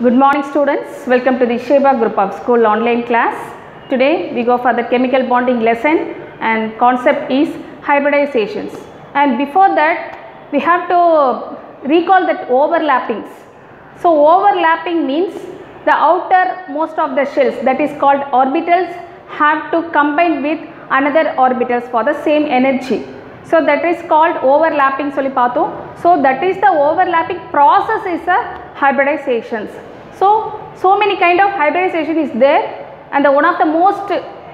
Good morning students, welcome to the Sheba Group of School online class. Today we go for the chemical bonding lesson and concept is hybridizations. And before that we have to recall that overlappings. So overlapping means the outermost of the shells, that is called orbitals, have to combine with another orbitals for the same energy. So that is called overlapping சொல்லி பார்த்தோம். So that is the overlapping process is a hybridizations. So many kind of hybridization is there, and one of the most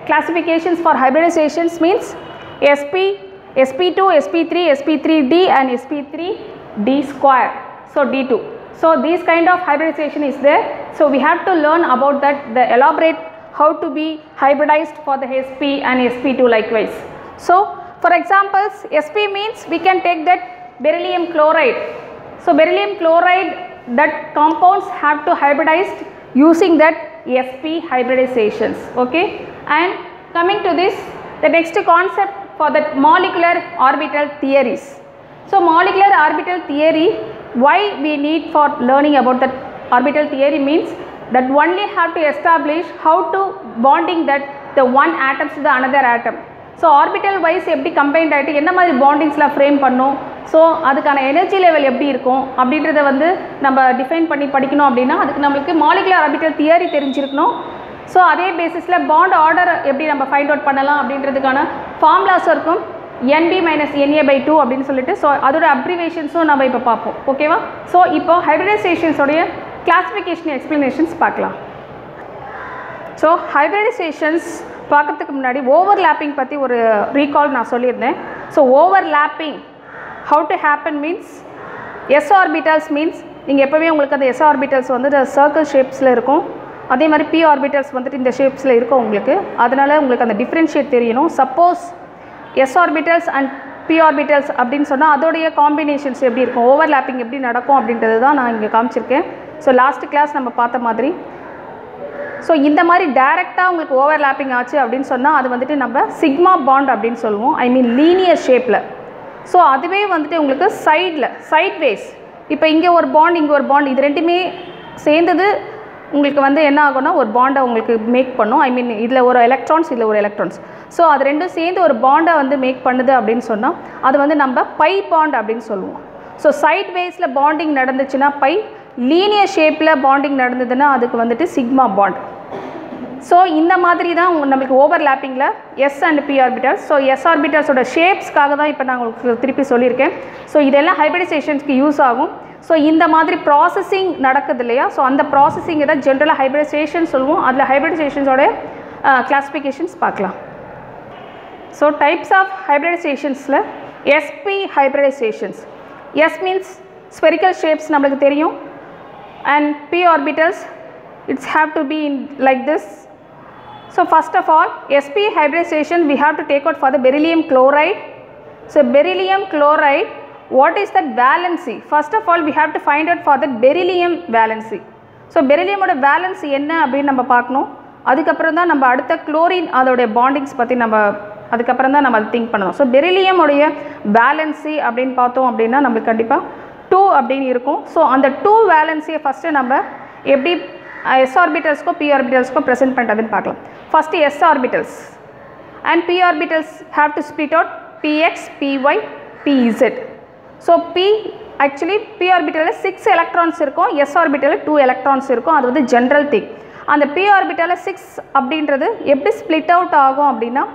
classifications for hybridizations means sp, sp2, sp3, sp3d and sp3d square, so d2. So these kind of hybridization is there. So we have to learn about that, the elaborate how to be hybridized for the sp and sp2 likewise. So for examples, sp means we can take that beryllium chloride. So beryllium chloride, that compounds have to hybridize using that sp hybridizations, okay. And coming to this, the next concept for that molecular orbital theories. So molecular orbital theory, why we need for learning about that orbital theory means that only have to establish how to bonding that the one atom to the another atom. So orbital wise எப்படி combined ஆகிட்டு என்ன மாதிரி பாண்டிங்ஸ்லாம் frame பண்ணும், so அதுக்கான energy level எப்படி இருக்கும் அப்படின்றத வந்து நம்ம டிஃபைன் பண்ணி படிக்கணும். அப்படின்னா அதுக்கு நம்மளுக்கு மாலிகுலர் ஆர்பிட்டல் தியரி தெரிஞ்சிருக்கணும். ஸோ அதே பேசிஸில் பாண்ட் ஆர்டர் எப்படி நம்ம ஃபைண்ட் அவுட் பண்ணலாம் அப்படின்றதுக்கான ஃபார்முலாஸ் இருக்கும், NB-NA/2 அப்படின்னு சொல்லிட்டு. ஸோ அதோட அப்ரிவேஷன்ஸும் நம்ம இப்போ பார்ப்போம், ஓகேவா. ஸோ இப்போ ஹைப்ரிடைசேஷன்ஸோடைய கிளாஸிஃபிகேஷன் எக்ஸ்ப்ளனேஷன்ஸ் பார்க்கலாம். ஸோ ஹைப்ரிடைசேஷன்ஸ் பார்க்கறதுக்கு முன்னாடி ஓவர்லாப்பிங் பற்றி ஒரு ரீகால் நான் சொல்லியிருந்தேன். So overlapping how to happen means s orbitals means நீங்கள் எப்போவே உங்களுக்கு அந்த s orbitals வந்து சர்க்கிள் ஷேப்ஸில் இருக்கும், அதே மாதிரி p orbitals வந்துட்டு இந்த ஷேப்ஸில் இருக்கும் உங்களுக்கு. அதனால் உங்களுக்கு அந்த டிஃப்ரென்ஷியேட் தெரியணும். Suppose s orbitals and p orbitals அப்படின்னு சொன்னால் அதோடைய காம்பினேஷன்ஸ் எப்படி இருக்கும், ஓவர்லாப்பிங் எப்படி நடக்கும் அப்படின்றது தான் நான் இங்கே காமிச்சிருக்கேன். ஸோ லாஸ்ட் கிளாஸ் நம்ம பார்த்த மாதிரி. ஸோ இந்த மாதிரி டைரெக்டாக உங்களுக்கு ஓவர்லாப்பிங் ஆச்சு அப்படின்னு சொன்னால் அது வந்துட்டு நம்ம சிக்மா பாண்ட் அப்படின்னு சொல்லுவோம், ஐ மீன் லீனியர் ஷேப்பில். ஸோ அதுவே வந்துட்டு உங்களுக்கு சைட் வேஸ், இப்போ இங்கே ஒரு பாண்ட் இங்கே ஒரு பாண்ட், இது ரெண்டுமே சேர்ந்தது உங்களுக்கு வந்து என்ன ஆகும்னா ஒரு பாண்டை உங்களுக்கு மேக் பண்ணும். ஐ மீன் இதில் ஒரு எலக்ட்ரான்ஸ் இதில் ஒரு எலக்ட்ரான்ஸ், ஸோ அது ரெண்டும் சேர்ந்து ஒரு பாண்டை வந்து மேக் பண்ணுது அப்படின்னு சொன்னால் அது வந்து நம்ம பை பாண்ட் அப்படின்னு சொல்லுவோம். ஸோ சைட் வேஸில் பாண்டிங் நடந்துச்சுன்னா பை, லீனியர் ஷேப்பில் பாண்டிங் நடந்ததுன்னா அதுக்கு வந்துட்டு சிக்மா பாண்ட். ஸோ இந்த மாதிரி தான் நம்மளுக்கு ஓவர்லாப்பிங்கில் S and P orbitals. So S ஆர்பிட்டல்ஸோட ஷேப்ஸ்க்காக தான் இப்போ நான் உங்களுக்கு திருப்பி சொல்லியிருக்கேன். ஸோ இதெல்லாம் ஹைப்ரிடைசேஷன்ஸ்க்கு யூஸ் ஆகும். ஸோ இந்த மாதிரி ப்ராசஸிங் நடக்குது இல்லையா, ஸோ அந்த ப்ராசஸிங் தான் ஜென்ரலாக ஹைப்ரிடைசேஷன் சொல்லுவோம். அதில் ஹைப்ரிடைசேஷன்ஸோட கிளாஸிஃபிகேஷன்ஸ் பார்க்கலாம். ஸோ டைப்ஸ் ஆஃப் ஹைப்ரிடைசேஷன்ஸில் SP hybridizations, S means spherical shapes நம்மளுக்கு தெரியும், and p orbitals it's have to be in like this. So first of all, sp hybridization we have to take out for the beryllium chloride. So beryllium chloride, what is that valency? First of all we have to find out for the beryllium valency. So beryllium oda valency enna அப்படினு நம்ம பார்க்கணும். அதுக்கப்புறம் தான் நம்ம அடுத்த chlorine அதோட bondings பற்றி நம்ம அதுக்கப்புறம் தான் நம்ம அதை திங்க் பண்ணணும். ஸோ பெரிலியம் உடைய வேலன்சி அப்படின்னு பார்த்தோம் அப்படின்னா நம்மளுக்கு கண்டிப்பாக 2 அப்படின்னு இருக்கும். ஸோ அந்த 2 வேலன்சியை ஃபஸ்ட்டு நம்ம எப்படி s ஆர்பிட்டல்ஸ்க்கோ p ஆர்பிட்டல்ஸ்க்கோ ப்ரெசென்ட் பண்ணுறதுன்னு பார்க்கலாம். First s orbitals and p orbitals have to split out px, py, pz. So actually p ஆர்பிட்டலில் 6 electrons இருக்கும், s ஆர்பிட்டலில் 2 எலக்ட்ரான்ஸ் இருக்கும். அது வந்து ஜென்ரல் திங். அந்த p ஆர்பிட்டலில் 6 அப்படின்றது எப்படி ஸ்ப்ளிட் அவுட் ஆகும் அப்படின்னா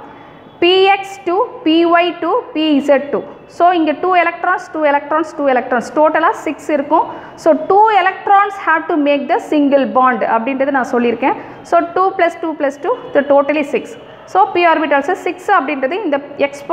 px2, py2, pz2. ஸோ இங்கே 2 electrons, 2 electrons, 2 electrons, டோட்டலாக 6 இருக்கும். So 2 electrons have to make the single bond அப்படின்றது நான் சொல்லியிருக்கேன். So 2 + 2 + 2 the totally 6. So p orbitals 6 அப்படின்றது இந்த x,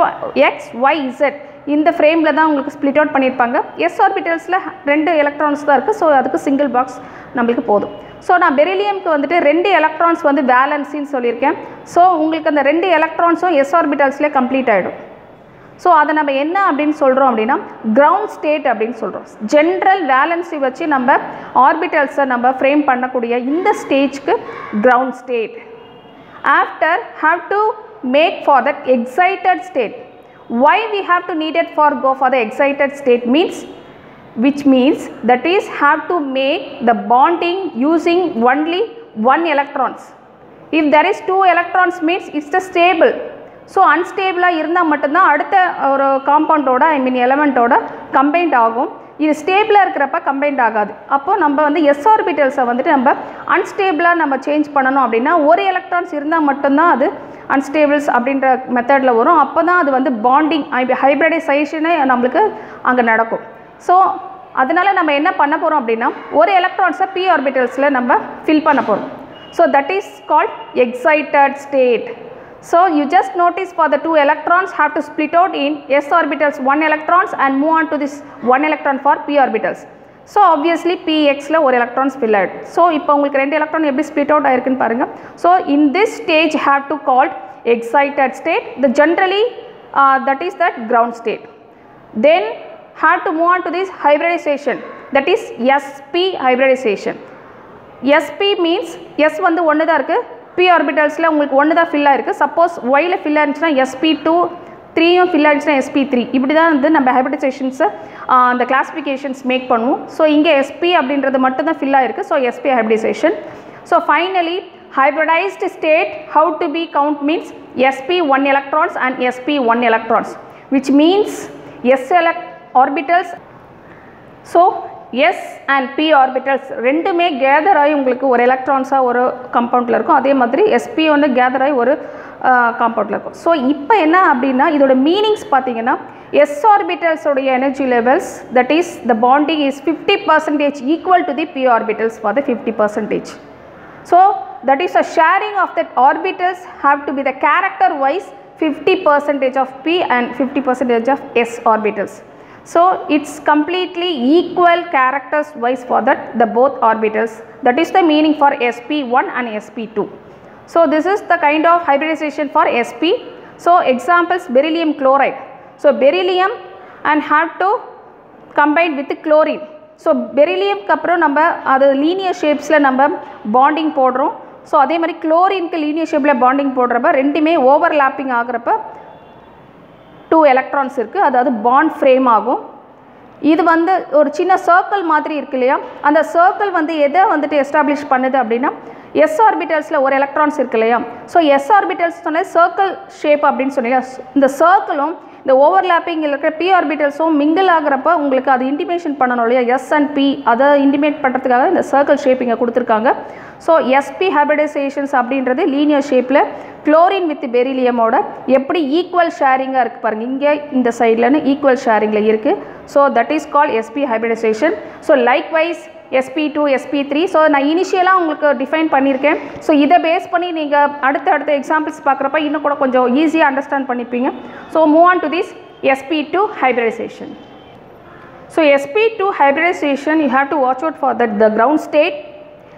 y, z இந்த ஃப்ரேமில் தான் உங்களுக்கு ஸ்ப்ளிட் அவுட் பண்ணியிருப்பாங்க. s ஆர்பிட்டல்ஸில் 2 எலக்ட்ரான்ஸ் தான் இருக்குது. ஸோ அதுக்கு சிங்கிள் பாக்ஸ் நம்மளுக்கு போதும். ஸோ நான் பெரிலியம்க்கு வந்துட்டு 2 எலக்ட்ரான்ஸ் வந்து வேலன்சின்னு சொல்லியிருக்கேன். ஸோ உங்களுக்கு அந்த 2 எலக்ட்ரான்ஸும் s ஆர்பிட்டல்ஸ்லேயே கம்ப்ளீட் ஆகிடும். ஸோ அதை நம்ம என்ன அப்படின்னு சொல்கிறோம் அப்படின்னா கிரவுண்ட் ஸ்டேட் அப்படின்னு சொல்கிறோம். ஜென்ரல் வேலன்சி வச்சு நம்ம ஆர்பிட்டல்ஸை நம்ம ஃப்ரேம் பண்ணக்கூடிய இந்த ஸ்டேஜ்க்கு ground state. After have to make for that excited state. Why we have to need it for go for the excited state means which means that is have to make the bonding using only 1 electrons. If there is 2 electrons means it's a stable. So unstable இருந்தால் மட்டும்தான் அடுத்த ஒரு காம்பவுண்டோட எலமெண்ட்டோட combined ஆகும். இது ஸ்டேபிளாக இருக்கிறப்ப combined ஆகாது. அப்போ நம்ம வந்து s ஆர்பிட்டல்ஸை வந்துட்டு நம்ம அன்ஸ்டேபிளாக நம்ம சேஞ்ச் பண்ணணும் அப்படின்னா ஒரு எலக்ட்ரான்ஸ் இருந்தால் மட்டும்தான் அது அன்ஸ்டேபிள்ஸ் அப்படின்ற மெத்தடில் வரும். அப்போ தான் அது வந்து பாண்டிங் ஹைப்ரிடைசேஷனே நம்மளுக்கு அங்கே நடக்கும். ஸோ அதனால் நம்ம என்ன பண்ண போகிறோம் அப்படின்னா ஒரு எலக்ட்ரான்ஸை p ஆர்பிட்டல்ஸில் நம்ம ஃபில் பண்ண போகிறோம். So that is called excited state. So you just notice for the 2 electrons have to split out in s orbitals 1 electrons and move on to this 1 electron for p orbitals. So obviously px la ஒரு electrons fill out. So இப்போ உங்களுக்கு 2 electron எப்படி split out ஆயிருக்குன்னு பாருங்க. So in this stage have to called excited state. The generally that is that ground state. Then have to move on to this hybridization, that is sp hybridization. sp means s வந்து ஒன்று தான் இருக்குது, p ஆர்பிட்டல்ஸில் உங்களுக்கு ஒன்று தான் fill ஆகிருக்கு. Suppose ஒயில் fill ஆயிருந்துச்சுன்னா sp2 3யும் ஃபில் ஆகிடுச்சுன்னா sp3 இப்படி தான் வந்து நம்ம ஹைப்ரிடைசேஷன்ஸை அந்த கிளாஸிஃபிகேஷன்ஸ் மேக் பண்ணுவோம். ஸோ இங்கே sp அப்படின்றது மட்டும் தான் ஃபில் ஆகிருக்கு. So sp hybridization. So finally hybridized state how to be count means sp 1 electrons and sp 1 electrons, which means s orbitals. So s and p orbitals ரெண்டுமே gather ஆகி உங்களுக்கு ஒரு எலக்ட்ரான்ஸாக ஒரு காம்பவுண்டில் இருக்கும். அதே மாதிரி sp வந்து கேதர் ஆகி ஒரு காம்பவுண்டில் இருக்கும். ஸோ இப்போ என்ன அப்படின்னா இதோட மீனிங்ஸ் பார்த்தீங்கன்னா s ஆர்பிட்டல்ஸோடைய energy levels that is the bonding is 50% equal to the p orbitals for the 50%. So that is a sharing of that orbitals have to be the character wise 50% of p and 50% of s orbitals. So it's completely equal characters wise for that the both orbitals. That is the meaning for sp1 and sp2. So this is the kind of hybridization for sp. So examples beryllium chloride. So beryllium and have to combine with chlorine. So beryllium க்கு அப்புறம் நம்ம அது linear shapesல நம்ம bonding போடுறோம். So அதே மாதிரி குளோரின்க்கு linear ஷேப்பில் bonding போடுறப்ப ரெண்டுமே ஓவர்லாப்பிங் ஆகிறப்ப 2 எலக்ட்ரான்ஸ் இருக்குது, அதாவது பாண்ட் ஃப்ரேம் ஆகும். இது வந்து ஒரு சின்ன சர்க்கிள் மாதிரி இருக்கு இல்லையா, அந்த சர்க்கிள் வந்து எதை வந்துட்டு எஸ்டாப்ளிஷ் பண்ணுது அப்படின்னா s ஆர்பிட்டல்ஸில் ஒரு எலக்ட்ரான்ஸ் இருக்கு இல்லையா. ஸோ s ஆர்பிட்டல்ஸ் சொன்னால் சர்க்கிள் ஷேப் அப்படின்னு சொன்னீங்க. இந்த சர்க்கிளும் இந்த ஓவர்லாப்பிங் இருக்கிற p ஆர்பிட்டல்ஸும் மிங்கிள் ஆகிறப்ப உங்களுக்கு அது இன்டிமேஷன் பண்ணணும் இல்லையா, s and p அதை இன்டிமேட் பண்ணுறதுக்காக இந்த சர்க்கிள் ஷேப் இங்கே கொடுத்துருக்காங்க. ஸோ sp ஹைப்ரிடைசேஷன்ஸ் அப்படின்றது லீனியர் ஷேப்பில் குளோரின் வித் பெரிலியமோட எப்படி ஈக்குவல் ஷேரிங்காக இருக்குது பாருங்கள், இங்கே இந்த சைட்லன்னு ஈக்குவல் ஷேரிங்கில் இருக்குது. So that is call sp hybridization. So likewise sp2 sp3. So நான் இனிஷியலாக உங்களுக்கு டிஃபைன் பண்ணியிருக்கேன். ஸோ இதை பேஸ் பண்ணி நீங்கள் அடுத்த எக்ஸாம்பிள்ஸ் பார்க்குறப்ப இன்னும் கூட கொஞ்சம் ஈஸியாக அண்டர்ஸ்டாண்ட் பண்ணிப்பீங்க. So move on to this sp2 hybridization. So sp2 hybridization you have to watch out for that the ground state,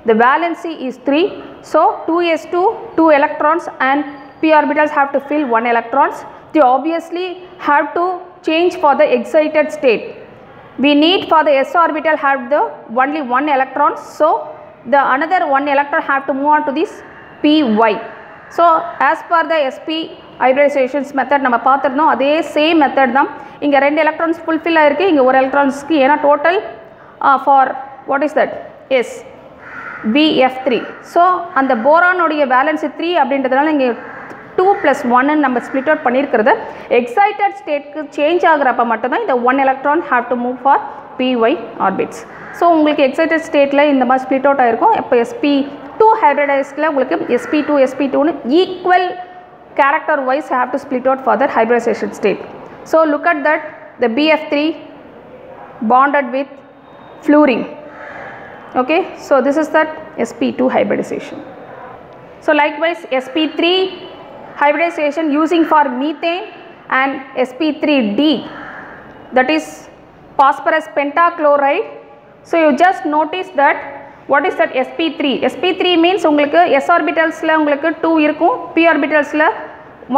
the valency is 3. So 2s2 2 electrons and p orbitals have to fill 1 electrons. They obviously have to change for the excited state. We need for the s orbital have the only 1 electron. So the another 1 electron have to move on to this py. So as per the sp hybridizations method நம்ம பார்த்துருந்தோம், அதே same method தான். இங்கே 2 electrons fulfil ஆகிருக்கு, இங்கே ஒரு எலக்ட்ரான்ஸ்க்கு ஏன்னா total for what is that S bf3. So அந்த போரானுடைய வேலன்சி 3 அப்படின்றதுனால இங்கே 2 + 1 நம்ம ஸ்ப்ளிட் அவுட் பண்ணியிருக்கிறது எக்ஸைட்டட் ஸ்டேட்க்கு சேஞ்ச் ஆகிறப்ப மட்டும்தான் இந்த 1 electron have to move for py orbits. So உங்களுக்கு எக்ஸைட்டட் ஸ்டேட்டில் இந்த மாதிரி ஸ்ப்ளிட் அவுட் ஆகிருக்கும். இப்போ sp2 ஹைப்ரிடைஸ்டில் உங்களுக்கு sp2 sp2ன்னு equal character wise have to split out for that hybridization state. So look at that, the bf3 bonded with fluorine. Okay, so this is that sp2 hybridization. So likewise sp3 hybridization using for methane and sp3d, that is phosphorus pentachloride. So you just notice that what is that sp3. sp3 means உங்களுக்கு s ஆர்பிட்டல்ஸில் உங்களுக்கு 2 இருக்கும், p ஆர்பிட்டல்ஸில்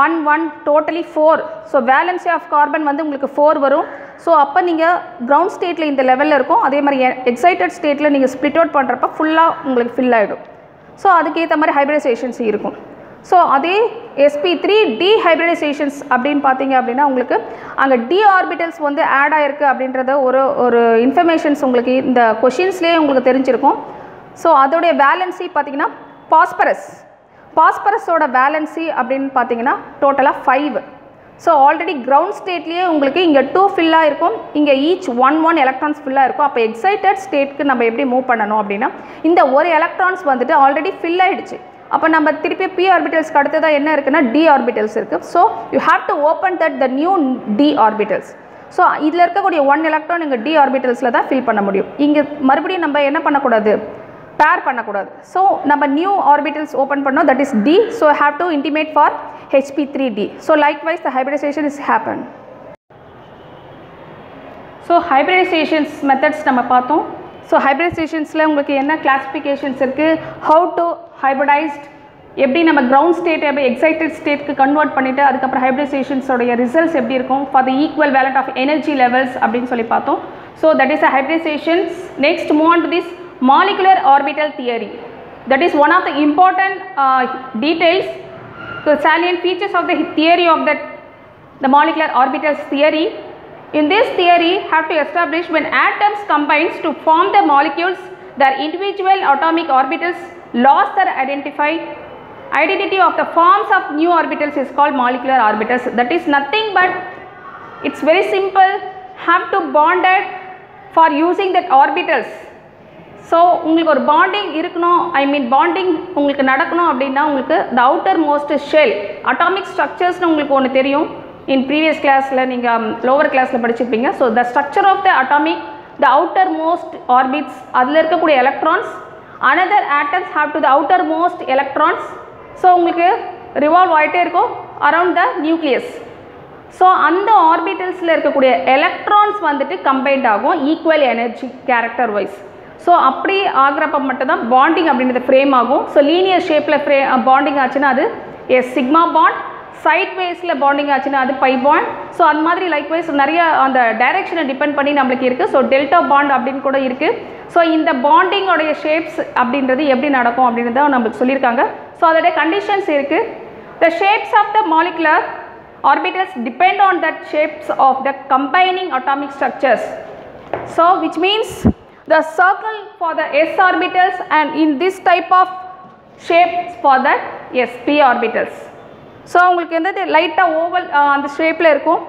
1 1 totally 4. So valency of carbon வந்து உங்களுக்கு 4 வரும். So அப்போ நீங்கள் கிரவுண்ட் ஸ்டேட்டில் இந்த லெவலில் இருக்கும், அதே மாதிரி எக்ஸைட்டட் ஸ்டேட்டில் நீங்கள் ஸ்ப்ளிட் அவுட் பண்ணுறப்ப ஃபுல்லாக உங்களுக்கு ஃபில் ஆகிடும். ஸோ அதுக்கேற்ற மாதிரி ஹைப்ரிடைசேஷன்ஸ் இருக்கும். ஸோ அதே sp3 டீஹைப்ரிடைசேஷன்ஸ் அப்படின்னு பார்த்தீங்க அப்படின்னா உங்களுக்கு அங்கே d ஆர்பிட்டல்ஸ் வந்து ஆட் ஆகிருக்கு அப்படின்றத ஒரு இன்ஃபர்மேஷன்ஸ் உங்களுக்கு இந்த கொஷின்ஸ்லேயே உங்களுக்கு தெரிஞ்சிருக்கும். ஸோ அதோடைய வேலன்சி பார்த்தீங்கன்னா பாஸ்பரஸோட வேலன்சி அப்படின்னு பார்த்தீங்கன்னா டோட்டலாக 5. ஸோ ஆல்ரெடி கிரவுண்ட் ஸ்டேட்லேயே உங்களுக்கு இங்கே 2 ஃபில்லாக இருக்கும், இங்கே ஈச் 1 எலக்ட்ரான்ஸ் ஃபில்லாக இருக்கும். அப்போ எக்ஸைட்டட் ஸ்டேட்க்கு நம்ம எப்படி மூவ் பண்ணணும் அப்படின்னா இந்த ஒரு எலக்ட்ரான்ஸ் வந்துட்டு ஆல்ரெடி ஃபில் ஆகிடுச்சு. அப்போ நம்ம திருப்பி p ஆர்பிட்டல்ஸ்க்கு அடுத்ததாக என்ன இருக்குன்னா d ஆர்பிட்டல்ஸ் இருக்குது. So you have to open that the new d orbitals. So இதில் இருக்கக்கூடிய 1 எலக்ட்ரான் இங்கே d ஆர்பிட்டல்ஸில் தான் ஃபில் பண்ண முடியும். இங்கே மறுபடியும் நம்ம என்ன பண்ணக்கூடாது, பேர் பண்ணக்கூடாது. ஸோ நம்ம நியூ ஆர்பிட்டல்ஸ் ஓப்பன் பண்ணோம், that is d. So have to intimate for sp3d. So likewise the hybridization is happen. So hybridizations methods நம்ம பார்த்தோம். ஸோ ஹைப்ரிடைசேஷன்ஸில் உங்களுக்கு என்ன கிளாஸிஃபிகேஷன்ஸ் இருக்குது, ஹவு டு ஹைப்ரிடைஸ்ட், எப்படி நம்ம கிரவுண்ட் ஸ்டேட் எப்படி எக்ஸைட்டட் ஸ்டேட்க்கு கன்வெர்ட் பண்ணிவிட்டு அதுக்கப்புறம் ஹைப்ரிடைசேஷன்ஸோடைய ரிசல்ட்ஸ் எப்படி இருக்கும் for the equal valent of energy levels அப்படின்னு சொல்லி பார்த்தோம். So that is a hybridizations. Next move on to this molecular orbital theory. That is one of the important details, the salient features of the theory of the molecular orbitals theory. In this theory, have to establish when atoms combines to form the molecules, their individual atomic orbitals lost their identity of the forms of new orbitals is called molecular orbitals. That is nothing but, it's very simple, have to bond it for using that orbitals. So உங்களுக்கு ஒரு bonding இருக்கணும், bonding உங்களுக்கு நடக்கணும் அப்படின்னா உங்களுக்கு the outermost shell atomic ஸ்ட்ரக்சர்ஸ்னு உங்களுக்கு ஒன்று தெரியும். இன் ப்ரீவியஸ் கிளாஸில் நீங்கள் லோவர் கிளாஸில் படிச்சிருப்பீங்க. So the structure of the atomic, the outermost orbits, அதில் இருக்கக்கூடிய electrons, another atoms have to the outermost electrons. So உங்களுக்கு ரிவால்வ் ஆகிட்டே இருக்கும் அரவுண்ட் த நியூக்ளியஸ். ஸோ அந்த ஆர்பிட்டல்ஸில் இருக்கக்கூடிய எலக்ட்ரான்ஸ் வந்துட்டு கம்பைன்ட் ஆகும் equal energy character wise. So அப்படி ஆகிறப்ப மட்டும்தான் பாண்டிங் அப்படின்றது ஃப்ரேம் ஆகும். ஸோ லீனியர் ஷேப்பில் பாண்டிங் ஆச்சுன்னா அது சிக்மா பாண்ட், சைட் வேஸில் பாண்டிங் ஆச்சுன்னா அது பை பாண்ட். ஸோ அந்த மாதிரி லைக்வைஸ் நிறைய அந்த டைரெக்ஷனை டிபெண்ட் பண்ணி நம்மளுக்கு இருக்குது. ஸோ டெல்டா பாண்ட் அப்படின்னு கூட இருக்குது. ஸோ இந்த பாண்டிங்கோடைய ஷேப்ஸ் அப்படின்றது எப்படி நடக்கும் அப்படின்றத நம்மளுக்கு சொல்லியிருக்காங்க. ஸோ அதோடைய கண்டிஷன்ஸ் இருக்குது. The shapes of the molecular orbitals depend on that shapes of the combining atomic structures. So which means the circle for the s orbitals and in this type of shapes for the p orbitals. So உங்களுக்கு வந்து லைட்டாக oval அந்த ஷேப்பில் இருக்கும்.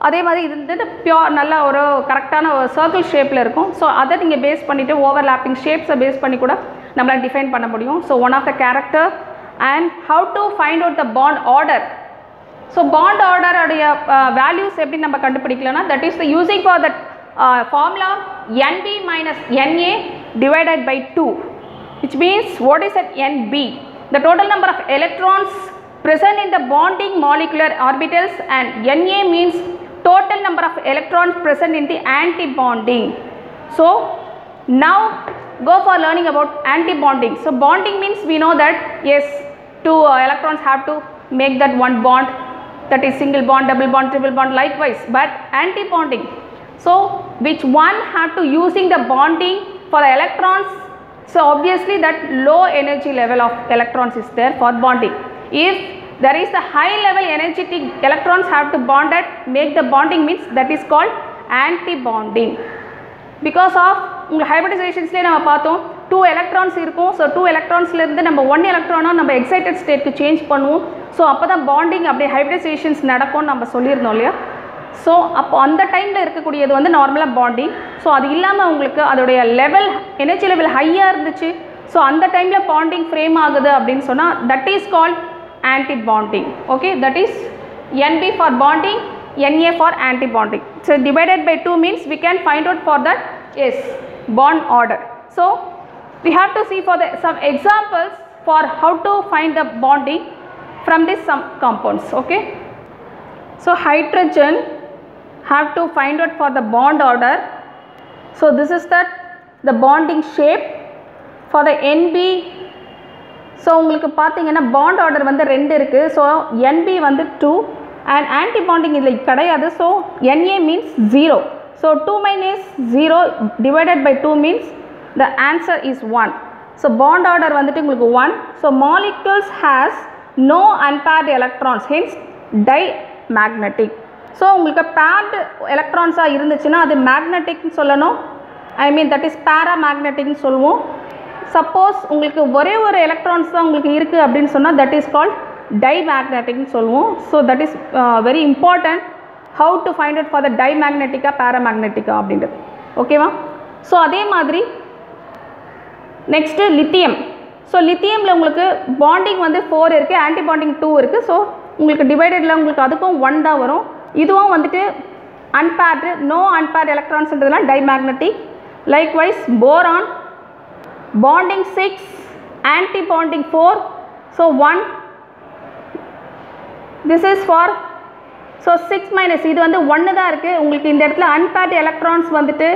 அதே மாதிரி இது வந்து பியோர் நல்ல ஒரு கரெக்டான ஒரு சர்க்கிள் ஷேப்பில் இருக்கும். ஸோ அதை நீங்கள் பேஸ் பண்ணிவிட்டு ஓவர்லாப்பிங் ஷேப்ஸை பேஸ் பண்ணி கூட நம்மளால் டிஃபைன் பண்ண முடியும். So one of the character and how to find out the bond order. So bond ஆர்டருடைய வேல்யூஸ் எப்படி நம்ம கண்டுபிடிக்கலாம்னா, that is the using for that formula NB minus NA divided by 2, which means what is at NB? The total number of electrons present in the bonding molecular orbitals, and NA means total number of electrons present in the anti-bonding. So now go for learning about anti-bonding. So bonding means we know that yes, two electrons have to make that one bond, that is single bond, double bond, triple bond, likewise. But anti-bonding, so which one have to using the bonding for the electrons? So obviously that low energy level of electrons is there for bonding. If there is a high level energetic electrons have to bond at make the bonding means that is called anti-bonding. Because of hybridizations நம்ம பார்த்தோம் 2 electrons இருக்கும். So 2 electronsலேருந்து நம்ம 1 electron நம்ம excited ஸ்டேட்க்கு change பண்ணுவோம். So அப்போ தான் bonding அப்படியே hybridisations நடக்கும்னு நம்ம சொல்லியிருந்தோம் இல்லையா. ஸோ அப்போ அந்த டைமில் இருக்கக்கூடியது வந்து நார்மலாக பாண்டிங். ஸோ அது இல்லாமல் உங்களுக்கு அதோடைய லெவல் எனர்ஜி லெவல் ஹையாக இருந்துச்சு. ஸோ அந்த டைமில் பாண்டிங் ஃப்ரேம் ஆகுது அப்படின்னு சொன்னால் that is called anti bonding. Okay, that is NB for bonding, NA for anti bonding. So divided by 2 means we can find out for that bond order. So we have to see for some examples for how to find the bonding from this some compounds. Okay, so hydrogen have to find out for the bond order. So this is the bonding shape for the NB. So உங்களுக்கு பார்த்தீங்கன்னா bond order வந்து 2 இருக்குது. So NB வந்து 2 and anti bonding இதில் கிடையாது. So NA means 0. So 2 minus 0 divided by 2 means the answer is 1. So bond order வந்துட்டு உங்களுக்கு 1. So molecules has no unpaired electrons, hence dimagnetic. So உங்களுக்கு பேர்டு எலக்ட்ரான்ஸாக இருந்துச்சுன்னா அது மேக்னெட்டிக்னு சொல்லணும், ஐ மீன் தட் இஸ் பேராமேக்னெட்டிக்னு சொல்லுவோம். சப்போஸ் உங்களுக்கு ஒரே ஒரு எலக்ட்ரான்ஸ் தான் உங்களுக்கு இருக்குது அப்படின்னு சொன்னால் தட் இஸ் கால்ட் டைமேக்னெட்டிக்னு சொல்லுவோம். So that is very important how to find out for the dimagnetica paramagnetica அப்படின்றது. ஓகேவா? ஸோ அதே மாதிரி நெக்ஸ்ட்டு லித்தியம். ஸோ லித்தியமில் உங்களுக்கு பாண்டிங் வந்து 4 இருக்குது, ஆன்டி பாண்டிங் 2 இருக்குது. ஸோ உங்களுக்கு டிவைடடில் உங்களுக்கு அதுக்கும் 1 தான் வரும். இதுவும் வந்துட்டு அன்பேர்டு, நோ அன்பேர்டு எலக்ட்ரான்ஸ்ன்றதுலாம் diamagnetic. Likewise boron bonding 6, anti bonding 4. So 1 this is for, so 6 minus இது வந்து 1 தான் இருக்குது. உங்களுக்கு இந்த இடத்துல அன்பேர்டு எலக்ட்ரான்ஸ் வந்துட்டு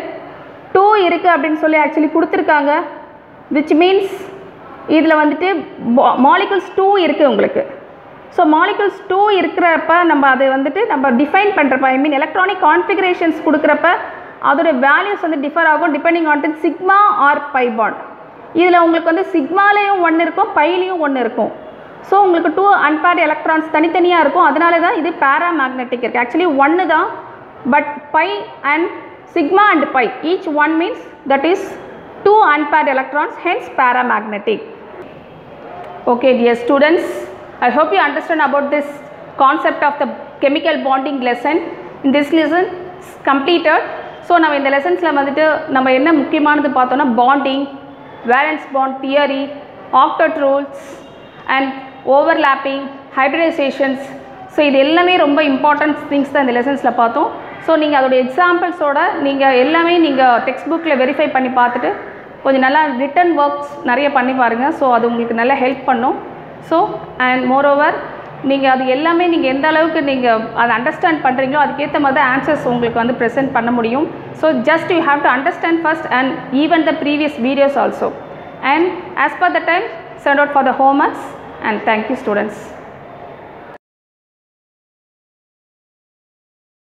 2 இருக்குது அப்படின்னு சொல்லி ஆக்சுவலி கொடுத்துருக்காங்க. விச் மீன்ஸ் இதில் வந்துட்டு மாலிகுல்ஸ் 2 இருக்குது உங்களுக்கு. ஸோ மாலிகுல்ஸ் 2 இருக்கிறப்ப நம்ம அதை வந்துட்டு நம்ம டிஃபைன் பண்ணுறப்ப, ஐ மீன் எலக்ட்ரானிக் கான்ஃபிகரேஷன்ஸ் கொடுக்குறப்ப அதோட வேல்யூஸ் வந்து டிஃபர் ஆகும் depending on the sigma or pi bond. இதில் உங்களுக்கு வந்து சிக்மாலேயும் 1 இருக்கும், பைலையும் 1 இருக்கும். ஸோ உங்களுக்கு 2 அன்பேர்டு எலக்ட்ரான்ஸ் தனித்தனியாக இருக்கும். அதனால தான் இது பேராமேக்னெட்டிக் இருக்குது. ஆக்சுவலி 1 தான், but pi and sigma and pi each 1 means that is 2 unpaired electrons, hence paramagnetic. Okay dear students, I hope you understand about this concept of the chemical bonding lesson. In this lesson is completed. So நம்ம இந்த லெசன்ஸில் வந்துட்டு நம்ம என்ன முக்கியமானது பார்த்தோன்னா bonding, valence bond theory, octet rules and overlapping, hybridizations. So இது எல்லாமே ரொம்ப இம்பார்ட்டன்ட் திங்ஸ் தான் இந்த லெசன்ஸில் பார்த்தோம். ஸோ நீங்கள் அதோட எக்ஸாம்பிள்ஸோட நீங்கள் எல்லாமே நீங்கள் டெக்ஸ்ட் புக்கில் வெரிஃபை பண்ணி பார்த்துட்டு கொஞ்சம் நல்லா ரிட்டன் ஒர்க்ஸ் நிறைய பண்ணி பாருங்கள். ஸோ அது உங்களுக்கு நல்லா ஹெல்ப் பண்ணும். ஸோ அண்ட் மோரோவர் நீங்கள் அது எல்லாமே நீங்கள் எந்த அளவுக்கு நீங்கள் அதை அண்டர்ஸ்டாண்ட் பண்ணுறீங்களோ அதுக்கேற்ற மாதிரி தான் ஆன்சர்ஸ் உங்களுக்கு வந்து ப்ரெசென்ட் பண்ண முடியும். So just you have to understand first and even the previous videos also. And as per the time send out for the homeworks, and thank you students.